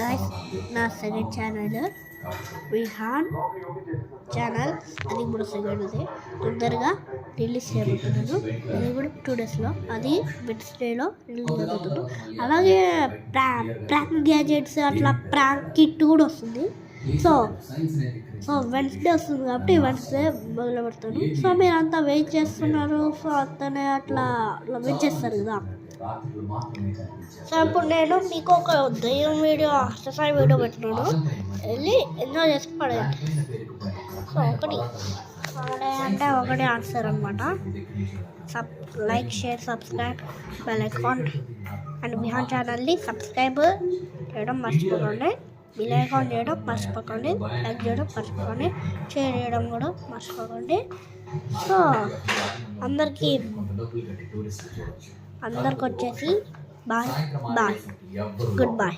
Guys నా second channel Vihaan channel, అది కూడా సెకండ్ది. తొందరగా రిలీజ్ చేయబోతున్నాను. అది కూడా 2 డేస్లో, అది వెడ్నెస్డేలో రిలీజ్ అవుతున్నాను. అలాగే ప్రాంక్ గ్యాజెట్స్ అట్లా ప్రాంక్ కిట్ కూడా వస్తుంది. సో వెడ్నెస్డే వస్తుంది కాబట్టి వెడ్నెస్డే మొదలు పెడతాను. సో మీరు అంతా వెయిట్ చేస్తున్నారు. సో అంతనే అట్లా వెయిట్ చేస్తారు కదా. సో ఇప్పుడు నేను మీకు ఒక దయ్యం వీడియో, ఎక్సర్సైజ్ వీడియో పెట్టినాను, వెళ్ళి ఎంజాయ్ చేసి పడేయండి. సో ఒకటే ఆన్సర్ అనమాట. Like, share, subscribe, bell icon and Vihaan ఛానల్ని సబ్స్క్రైబ్ చేయడం మర్చిపోకండి. బెల్ ఐకాన్ చేయడం మర్చిపోకండి. లైక్ చేయడం మర్చిపోకండి. షేర్ చేయడం కూడా మర్చిపోకండి. సో అందరికీ వచ్చేసి బాయ్, గుడ్ బాయ్.